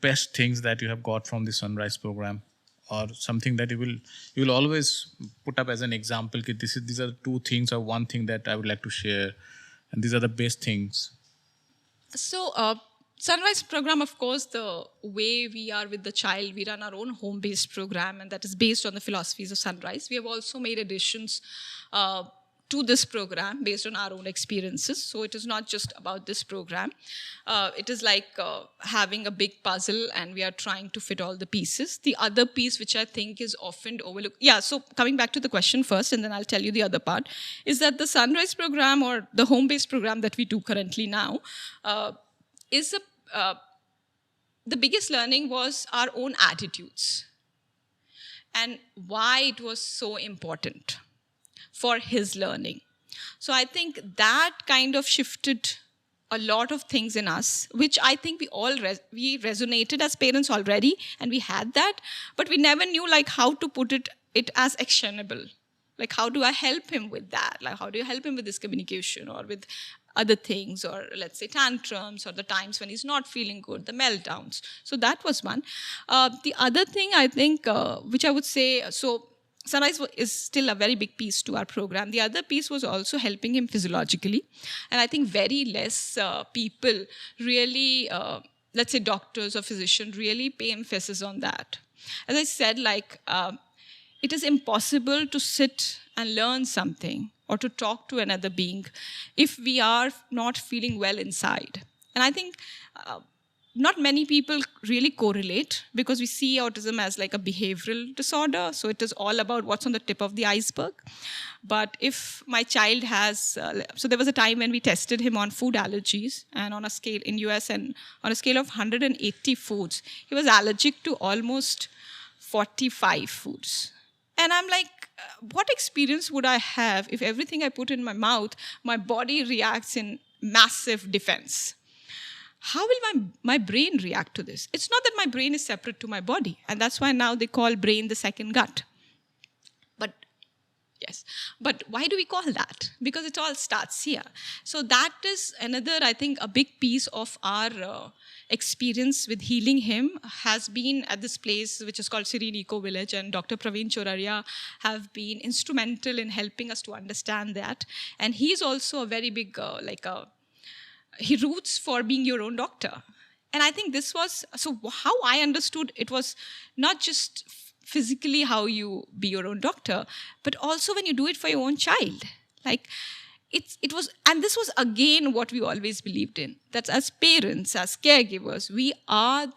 best things that you have got from the Sunrise program, or something that you will always put up as an example? These are two things or one thing that I would like to share, and these are the best things. So, Sunrise program, of course, the way we are with the child, we run our own home-based program, and that is based on the philosophies of Sunrise. We have also made additions to this program based on our own experiences. So it is not just about this program. It is like having a big puzzle and we are trying to fit all the pieces. The other piece, which I think is often overlooked. Yeah, so coming back to the question first, and then I'll tell you the other part, is that the Sunrise program or the home-based program that we do currently now is the biggest learning was our own attitudes and why it was so important for his learning. So I think that kind of shifted a lot of things in us, which I think we resonated as parents already, and we had that, but we never knew like how to put it as actionable. Like, how do I help him with that? Like, how do you help him with this communication or with other things, or let's say tantrums, or the times when he's not feeling good, the meltdowns. So that was one. The other thing I think, which I would say, so Sunrise is still a very big piece to our program. The other piece was also helping him physiologically. And I think very less people really, let's say doctors or physicians, really pay emphasis on that. As I said, like, it is impossible to sit and learn something or to talk to another being if we are not feeling well inside. And I think not many people really correlate because we see autism as like a behavioral disorder. So it is all about what's on the tip of the iceberg. But if my child has, so there was a time when we tested him on food allergies, and on a scale in US, and on a scale of 180 foods, he was allergic to almost 45 foods. And I'm like, what experience would I have if everything I put in my mouth, my body reacts in massive defense? How will my brain react to this? It's not that my brain is separate to my body. And that's why now they call brain the second gut. But yes, but why do we call that? Because it all starts here. So that is another, I think, a big piece of our experience with healing him has been at this place which is called Serene Eco Village, and Dr. Praveen Choraria have been instrumental in helping us to understand that. And he's also a very big, he roots for being your own doctor. And I think this was, so how I understood it was not just physically how you be your own doctor, but also when you do it for your own child. Like, it was, and this was again what we always believed in, that as parents, as caregivers, we are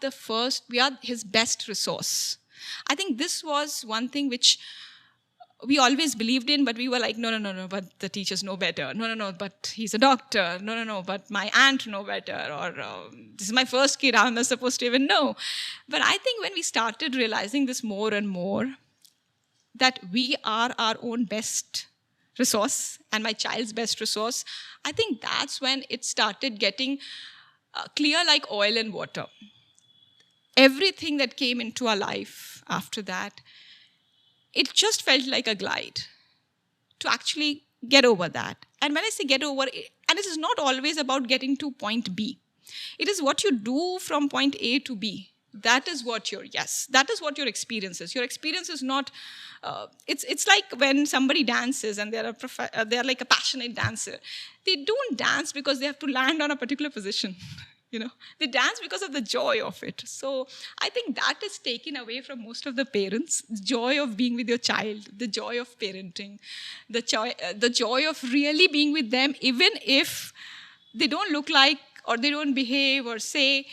his best resource. I think this was one thing which we always believed in, but we were like, no, but the teachers know better. No, but he's a doctor. No, but my aunt know better. Or this is my first kid, how am I supposed to even know? But I think when we started realizing this more and more, that we are our own best resource and my child's best resource, I think that's when it started getting clear like oil and water. Everything that came into our life after that, it just felt like a glide to actually get over that. And when I say get over, and it is not always about getting to point B. It is what you do from point A to B. That is what your experience is. Your experience is not, it's like when somebody dances and they're like a passionate dancer. They don't dance because they have to land on a particular position. They dance because of the joy of it. So I think that is taken away from most of the parents, the joy of being with your child, the joy of parenting, the joy of really being with them, even if they don't look like, or they don't behave or say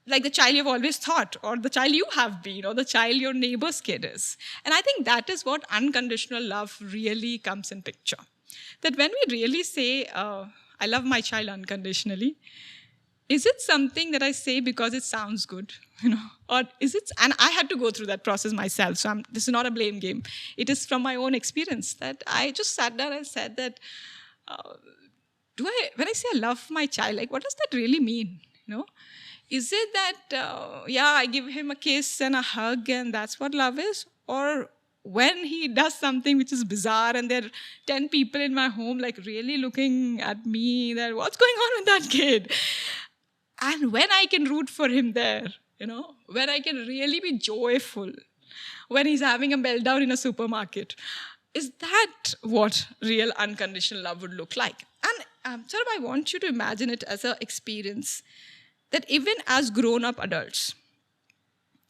like the child you've always thought, or the child you have been, or the child your neighbor's kid is. And I think that is what unconditional love really comes in picture. That when we really say, I love my child unconditionally, is it something that I say because it sounds good, or is it, and I had to go through that process myself, so this is not a blame game. It is from my own experience that I just sat down and said that, when I say I love my child, like what does that really mean, Is it that, I give him a kiss and a hug and that's what love is? Or when he does something which is bizarre and there are 10 people in my home like really looking at me that what's going on with that kid? And when I can root for him there, when I can really be joyful when he's having a meltdown in a supermarket, is that what real unconditional love would look like? And I want you to imagine it as an experience that even as grown-up adults,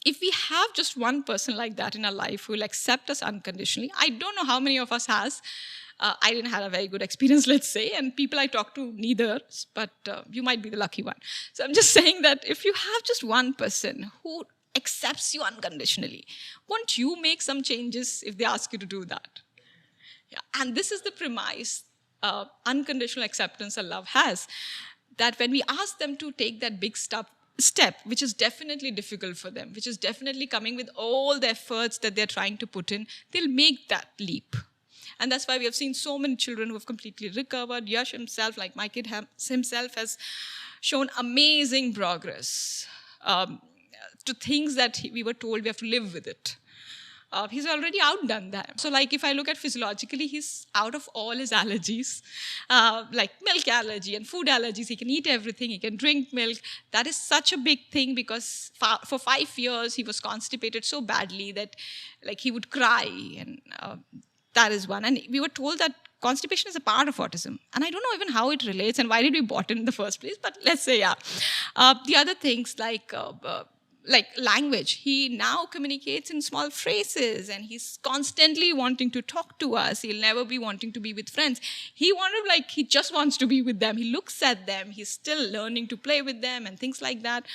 if we have just one person like that in our life who will accept us unconditionally, I don't know how many of us has. I didn't have a very good experience, let's say, and people I talk to neither, but you might be the lucky one. So I'm just saying that if you have just one person who accepts you unconditionally, won't you make some changes if they ask you to do that? Yeah. And this is the premise unconditional acceptance and love has, that when we ask them to take that big step, which is definitely difficult for them, which is definitely coming with all the efforts that they're trying to put in, they'll make that leap. And that's why we have seen so many children who have completely recovered. Yash himself, like my kid himself, has shown amazing progress to things that we were told we have to live with it. He's already outdone that. So like if I look at physiologically, he's out of all his allergies, like milk allergy and food allergies. He can eat everything, he can drink milk. That is such a big thing because for 5 years, he was constipated so badly that like he would cry, and that is one. And we were told that constipation is a part of autism. And I don't know even how it relates and why did we bought it in the first place, but let's say, yeah. The other things like like language. He now communicates in small phrases, and he's constantly wanting to talk to us. He'll never be wanting to be with friends. He just wants to be with them. He looks at them. He's still learning to play with them and things like that.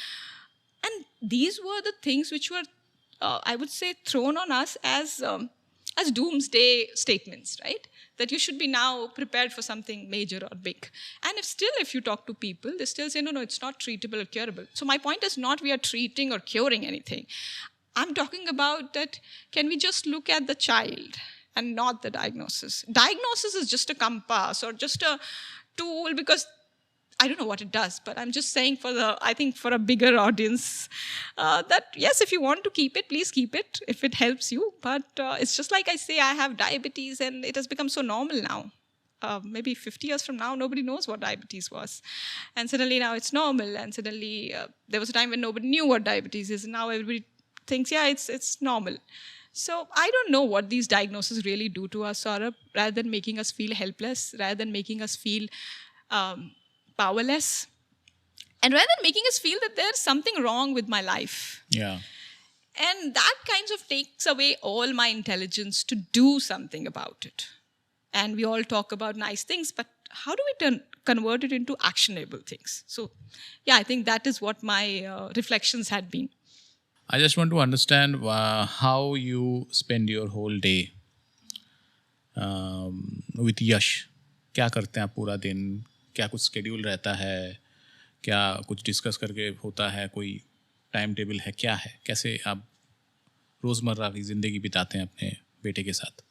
And these were the things which were, I would say, thrown on us as doomsday statements, right? That you should be now prepared for something major or big. And if you talk to people, they still say, no, it's not treatable or curable. So my point is not we are treating or curing anything. I'm talking about that, can we just look at the child and not the diagnosis? Diagnosis is just a compass or just a tool, because I don't know what it does, but I'm just saying for a bigger audience, that yes, if you want to keep it, please keep it if it helps you. But it's just like I say, I have diabetes and it has become so normal now. Maybe 50 years from now, nobody knows what diabetes was. And suddenly now it's normal. And suddenly there was a time when nobody knew what diabetes is. And now everybody thinks, yeah, it's normal. So I don't know what these diagnoses really do to us, Saurabh, rather than making us feel helpless, rather than making us feel powerless, and rather than making us feel that there's something wrong with my life. Yeah. And that kind of takes away all my intelligence to do something about it. And we all talk about nice things, but how do we convert it into actionable things? So, yeah, I think that is what my reflections had been. I just want to understand how you spend your whole day with Yash. क्या करते हैं आप पूरा दिन? क्या कुछ schedule रहता है? क्या कुछ डिस्कस करके होता है? कोई टाइम टेबल है? क्या है? कैसे आप रोज़मर्रा की ज़िंदगी बिताते हैं अपने बेटे के साथ?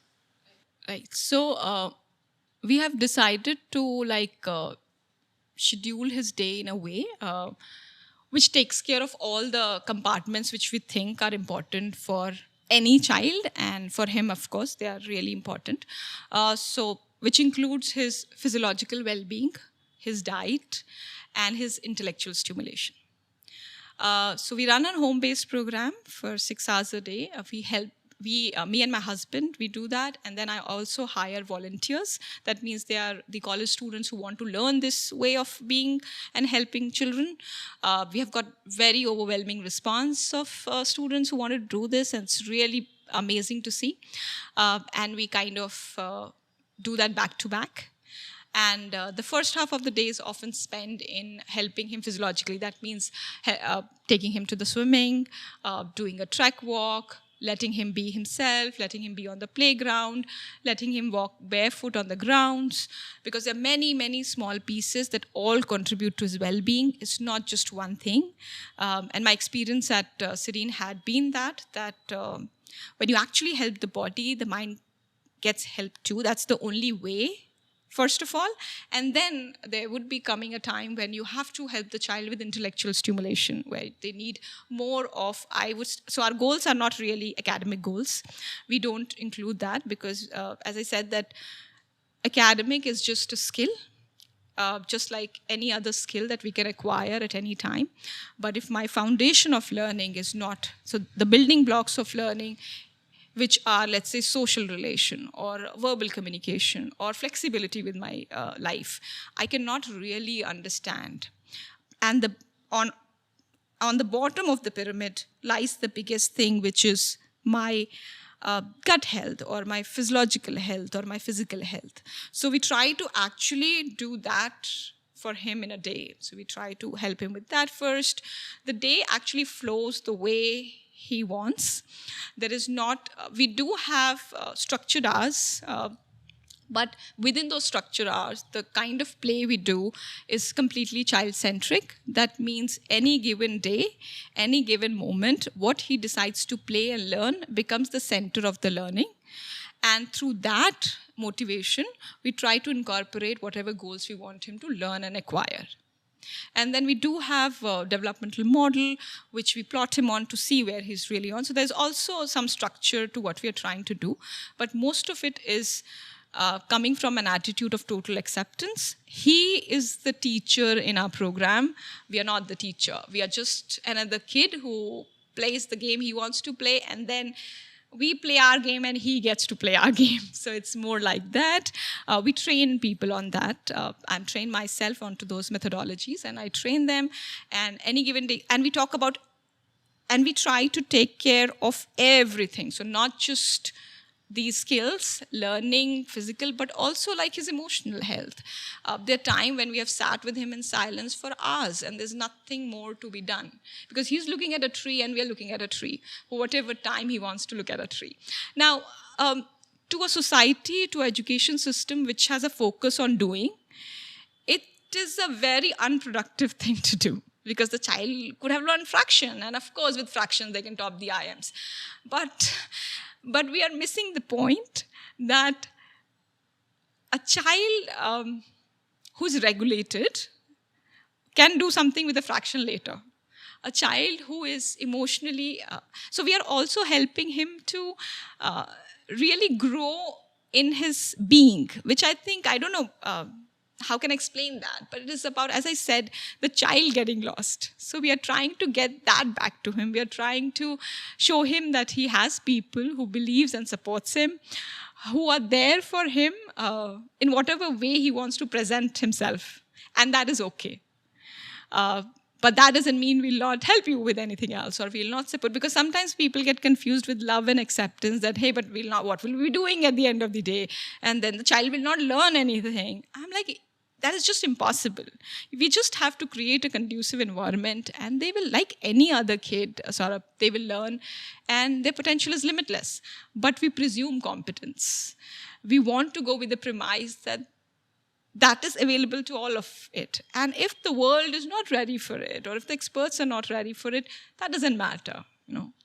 Right. So we have decided to schedule his day in a way which takes care of all the compartments which we think are important for any child, and for him, of course, they are really important. So which includes his physiological well-being, his diet, and his intellectual stimulation. So we run a home-based program for 6 hours a day. Me and my husband, we do that. And then I also hire volunteers. That means they are the college students who want to learn this way of being and helping children. We have got very overwhelming response of students who want to do this, and it's really amazing to see. And we kind of do that back to back. And the first half of the day is often spent in helping him physiologically. That means taking him to the swimming, doing a trek walk, letting him be himself, letting him be on the playground, letting him walk barefoot on the grounds, because there are many, many small pieces that all contribute to his well-being. It's not just one thing. And my experience at Serene had been that when you actually help the body, the mind gets help too. That's the only way, first of all. And then there would be coming a time when you have to help the child with intellectual stimulation, where they need more of, so our goals are not really academic goals. We don't include that because, as I said, that academic is just a skill, just like any other skill that we can acquire at any time. But if my foundation of learning is not, so the building blocks of learning, which are, let's say, social relation or verbal communication or flexibility with my life, I cannot really understand. And on the bottom of the pyramid lies the biggest thing, which is my gut health or my physiological health or my physical health. So we try to actually do that for him in a day. So we try to help him with that first. The day actually flows the way he wants. There is not, we do have structured hours, but within those structured hours, the kind of play we do is completely child-centric. That means any given day, any given moment, what he decides to play and learn becomes the center of the learning. And through that motivation, we try to incorporate whatever goals we want him to learn and acquire. And then we do have a developmental model, which we plot him on to see where he's really on. So there's also some structure to what we are trying to do. But most of it is coming from an attitude of total acceptance. He is the teacher in our program. We are not the teacher. We are just another kid who plays the game he wants to play, and then we play our game and he gets to play our game. So it's more like that. We train people on that. I'm trained myself onto those methodologies, and I train them. And any given day, and we talk about and we try to take care of everything. So not just these skills, learning, physical, but also like his emotional health. There are times when we have sat with him in silence for hours and there's nothing more to be done because he's looking at a tree and we're looking at a tree for whatever time he wants to look at a tree. Now, to a society, to an education system which has a focus on doing, it is a very unproductive thing to do because the child could have learned fraction, and of course with fractions they can top the IMs. But we are missing the point that a child who's regulated can do something with a fraction later. A child who is emotionally... so we are also helping him to really grow in his being, which I think, I don't know how can I explain that, but it is about, as I said, the child getting lost. So we are trying to get that back to him. We are trying to show him that he has people who believes and supports him, who are there for him in whatever way he wants to present himself. And that is okay. But that doesn't mean we'll not help you with anything else or we'll not support. Because sometimes people get confused with love and acceptance that, hey, but we'll not, what will we be doing at the end of the day? And then the child will not learn anything. I'm like, that is just impossible. We just have to create a conducive environment and they will, like any other kid, they will learn and their potential is limitless. But we presume competence. We want to go with the premise that that is available to all of it. And if the world is not ready for it, or if the experts are not ready for it, that doesn't matter.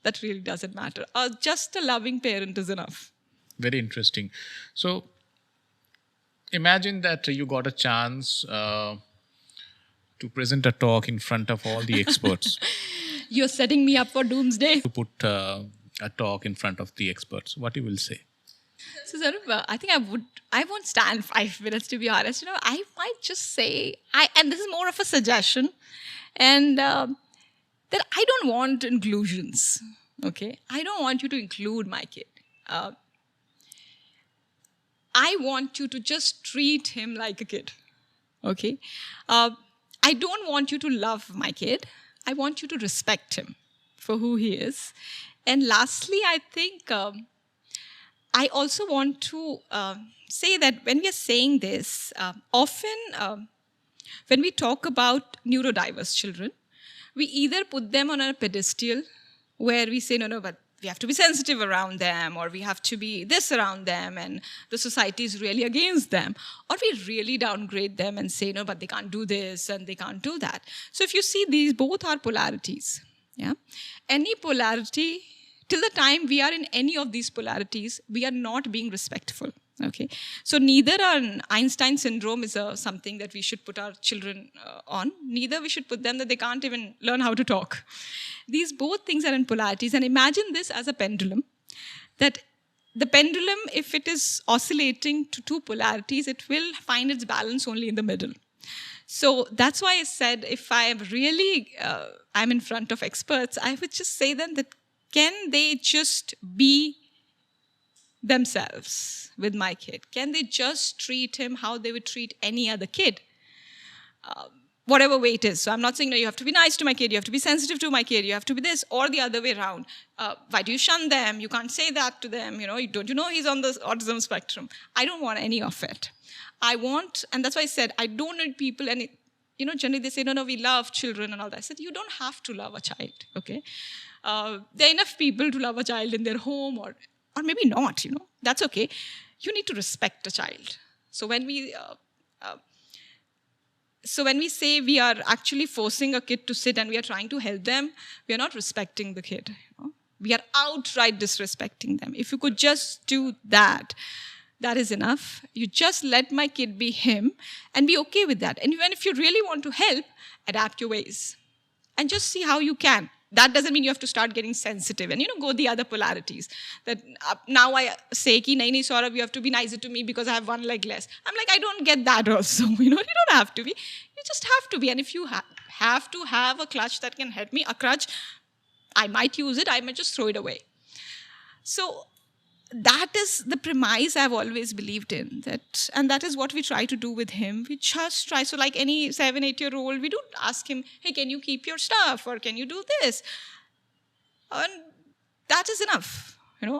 That really doesn't matter. Just a loving parent is enough. Very interesting. So imagine that you got a chance to present a talk in front of all the experts. You're setting me up for doomsday. To put a talk in front of the experts, what you will say? So I think I won't stand 5 minutes, to be honest. I might just say, and this is more of a suggestion, and that I don't want inclusions, okay? I don't want you to include my kid. I want you to just treat him like a kid, okay? I don't want you to love my kid. I want you to respect him for who he is. And lastly, I think... I also want to say that when we are saying this, often when we talk about neurodiverse children, we either put them on a pedestal where we say, no, but we have to be sensitive around them, or we have to be this around them, and the society is really against them. Or we really downgrade them and say, no, but they can't do this and they can't do that. So if you see, these both are polarities. Yeah, any polarity... Till the time we are in any of these polarities, we are not being respectful, okay? So neither an Einstein syndrome is something that we should put our children on. Neither we should put them that they can't even learn how to talk. These both things are in polarities. And imagine this as a pendulum, that the pendulum, if it is oscillating to two polarities, it will find its balance only in the middle. So that's why I said, if I am really, I'm in front of experts, I would just say then that, can they just be themselves with my kid? Can they just treat him how they would treat any other kid? Whatever way it is. So I'm not saying, no, you have to be nice to my kid, you have to be sensitive to my kid, you have to be this, or the other way around. Why do you shun them? You can't say that to them. Don't you know he's on the autism spectrum? I don't want any of it. I want, and that's why I said, I don't need people, and generally they say, no, we love children and all that. I said, you don't have to love a child, okay? There are enough people to love a child in their home, or maybe not, that's okay. You need to respect a child. So when we say we are actually forcing a kid to sit and we are trying to help them, we are not respecting the kid. We are outright disrespecting them. If you could just do that, that is enough. You just let my kid be him and be okay with that. And even if you really want to help, adapt your ways and just see how you can. That doesn't mean you have to start getting sensitive and, go the other polarities. That now I say, ki, nahi, Saurabh, you have to be nicer to me because I have one leg less. I'm like, I don't get that also. You don't have to be. You just have to be. And if you have to have a clutch that can help me, a crutch, I might use it. I might just throw it away. So that is the premise I've always believed in. And that is what we try to do with him. We just try. So like any 7-8-year-old, we don't ask him, hey, can you keep your stuff? Or can you do this? And that is enough.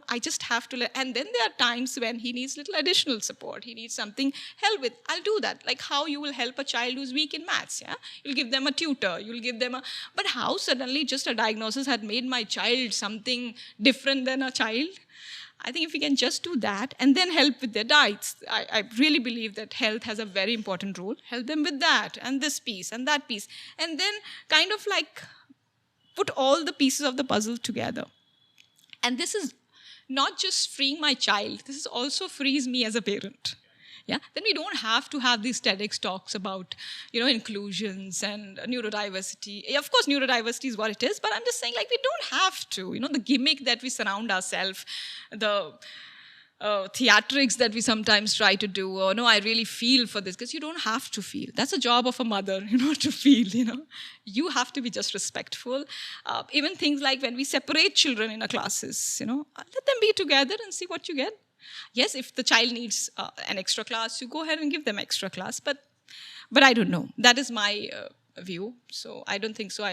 I just have to let, and then there are times when he needs little additional support. He needs something help with. I'll do that. Like how you will help a child who's weak in maths. Yeah, you'll give them a tutor. You'll give them a. But how suddenly just a diagnosis had made my child something different than a child? I think if we can just do that and then help with their diets, I really believe that health has a very important role. Help them with that and this piece and that piece, and then kind of like put all the pieces of the puzzle together. And this is not just freeing my child, this is also frees me as a parent. Yeah, then we don't have to have these TEDx talks about, inclusions and neurodiversity. Of course, neurodiversity is what it is, but I'm just saying, like, we don't have to. The gimmick that we surround ourselves, the theatrics that we sometimes try to do, or no, I really feel for this, because you don't have to feel. That's a job of a mother, to feel, You have to be just respectful. Even things like when we separate children in our classes, let them be together and see what you get. Yes, if the child needs an extra class, you go ahead and give them extra class. But I don't know. That is my view. So I don't think so.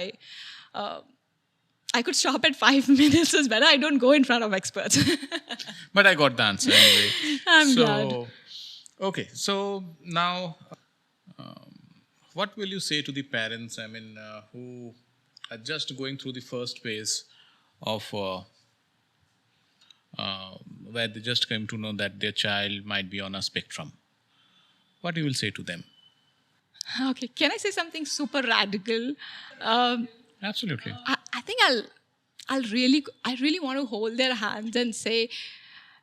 I could stop at 5 minutes is better. I don't go in front of experts. But I got the answer anyway. I'm glad. Okay, so now, what will you say to the parents, who are just going through the first phase of where they just came to know that their child might be on a spectrum? What you will say to them? Okay, can I say something super radical? Absolutely. I think I really want to hold their hands and say,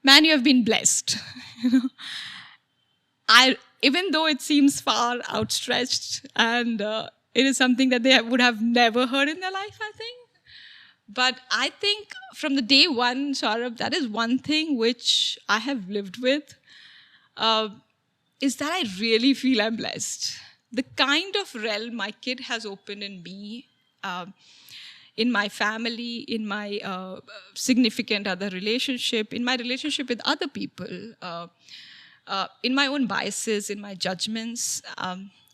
man, you have been blessed. Even though it seems far outstretched, and it is something that they would have never heard in their life, I think. But I think from the day one, Saurabh, that is one thing which I have lived with, is that I really feel I'm blessed. The kind of realm my kid has opened in me, in my family, in my significant other relationship, in my relationship with other people, in my own biases, in my judgments,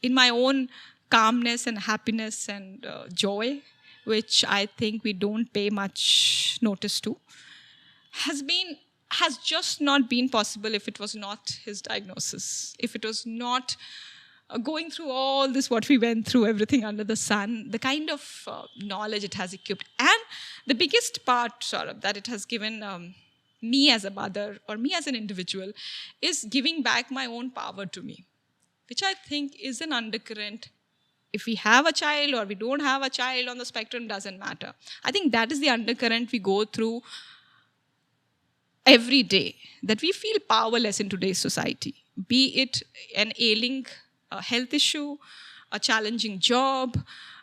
in my own calmness and happiness and joy, which I think we don't pay much notice to, has just not been possible if it was not his diagnosis, if it was not going through all this, what we went through, everything under the sun, the kind of knowledge it has equipped. And the biggest part, Saurabh, that it has given me as a mother or me as an individual is giving back my own power to me, which I think is an undercurrent. If we have a child or we don't have a child on the spectrum, doesn't matter. I think that is the undercurrent we go through every day, that we feel powerless in today's society, be it an ailing health issue, a challenging job,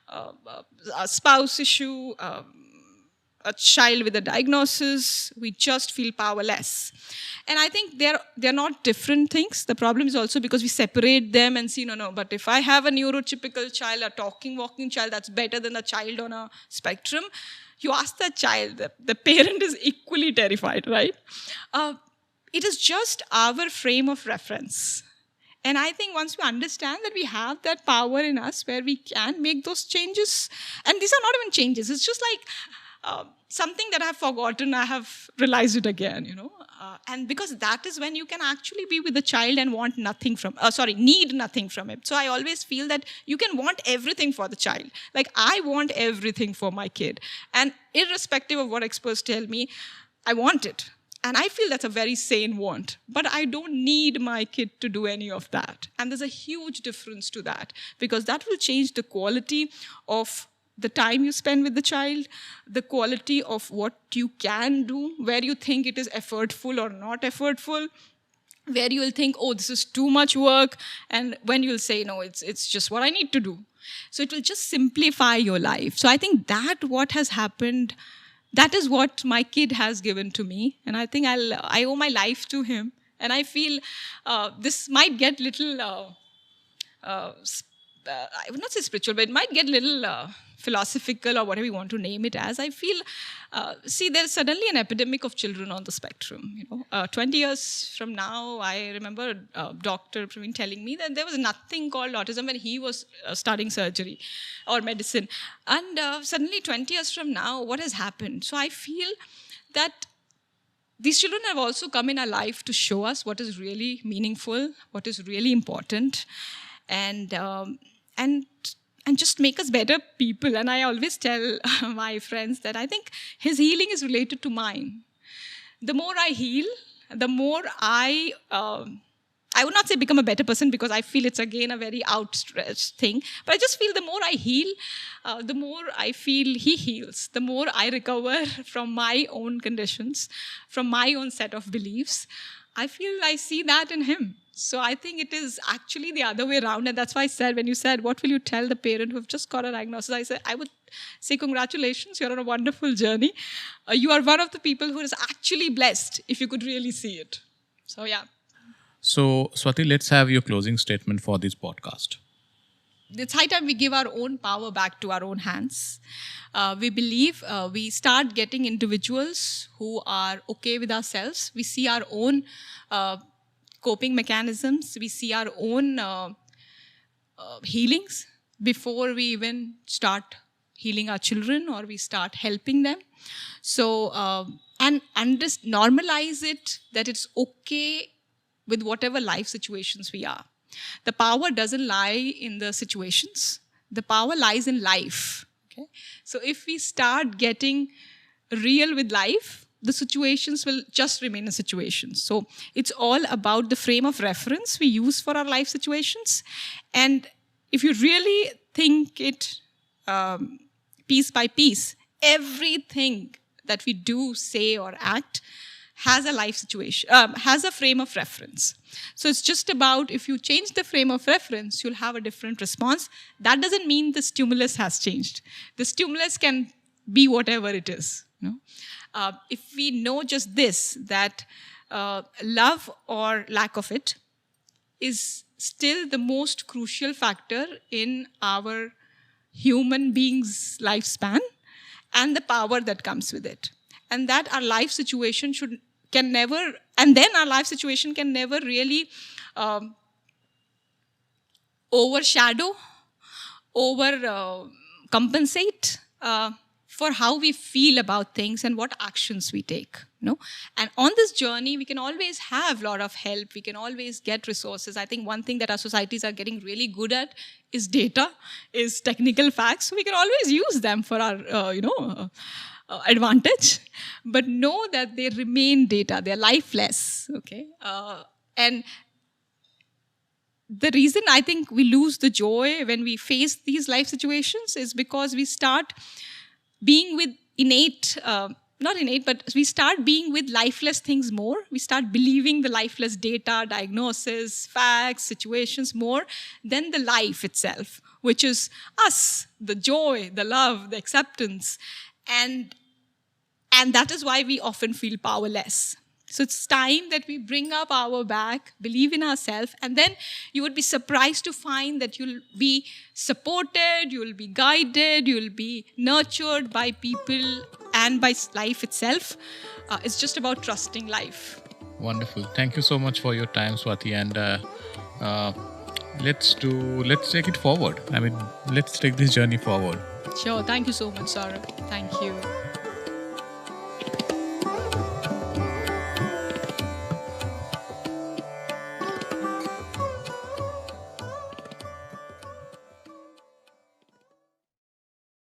a spouse issue, a child with a diagnosis. We just feel powerless. And I think they're not different things. The problem is also because we separate them and see, no, but if I have a neurotypical child, a talking, walking child, that's better than a child on a spectrum. You ask that child, the parent is equally terrified, right? It is just our frame of reference. And I think once we understand that we have that power in us where we can make those changes, and these are not even changes, it's just like something that I have forgotten, I have realized it again, and because that is when you can actually be with the child and want nothing from, need nothing from it. So I always feel that you can want everything for the child. Like I want everything for my kid. And irrespective of what experts tell me, I want it. And I feel that's a very sane want. But I don't need my kid to do any of that. And there's a huge difference to that, because that will change the quality of the time you spend with the child, the quality of what you can do, where you think it is effortful or not effortful, where you will think, oh, this is too much work, and when you'll say, no, it's just what I need to do. So it will just simplify your life. So I think that what has happened, that is what my kid has given to me, and I think I owe my life to him. And I feel this might get little, I would not say spiritual, but it might get little philosophical or whatever you want to name it as, I feel, there's suddenly an epidemic of children on the spectrum. 20 years from now, I remember Dr. Praveen telling me that there was nothing called autism when he was studying surgery or medicine. And suddenly 20 years from now, what has happened? So I feel that these children have also come in our life to show us what is really meaningful, what is really important, and just make us better people. And I always tell my friends that I think his healing is related to mine. The more I heal, the more I would not say become a better person, because I feel it's again a very outstretched thing. But I just feel the more I heal, the more I feel he heals. The more I recover from my own conditions, from my own set of beliefs, I feel I see that in him. So I think it is actually the other way around. And that's why I said, when you said, what will you tell the parent who have just got a diagnosis? I would say, congratulations, you're on a wonderful journey. You are one of the people who is actually blessed, if you could really see it. So, yeah. So, Swati, let's have your closing statement for this podcast. It's high time we give our own power back to our own hands. We believe we start getting individuals who are okay with ourselves. We see our own coping mechanisms. We see our own healings before we even start healing our children or we start helping them. So, and normalize it, that it's okay with whatever life situations we are. The power doesn't lie in the situations. The power lies in life. Okay? So if we start getting real with life, the situations will just remain a situation. So it's all about the frame of reference we use for our life situations. And if you really think it piece by piece, everything that we do, say, or act has a life situation, has a frame of reference. So it's just about, if you change the frame of reference, you'll have a different response. That doesn't mean the stimulus has changed. The stimulus can be whatever it is. If we know just this, that love or lack of it is still the most crucial factor in our human being's lifespan and the power that comes with it. And that our life situation can never really overshadow, compensate for how we feel about things and what actions we take. And on this journey, we can always have a lot of help. We can always get resources. I think one thing that our societies are getting really good at is data, is technical facts. So we can always use them for our, advantage, but know that they remain data. They're lifeless, okay? And the reason I think we lose the joy when we face these life situations is because we start being with we start being with lifeless things more. We start believing the lifeless data, diagnosis, facts, situations more than the life itself, which is us, the joy, the love, the acceptance. And that is why we often feel powerless. So it's time that we bring our power back, believe in ourselves, and then you would be surprised to find that you'll be supported, you'll be guided, you'll be nurtured by people and by life itself. It's just about trusting life. Wonderful. Thank you so much for your time, Swati. And let's take it forward. Let's take this journey forward. Sure. Thank you so much, Saurabh. Thank you.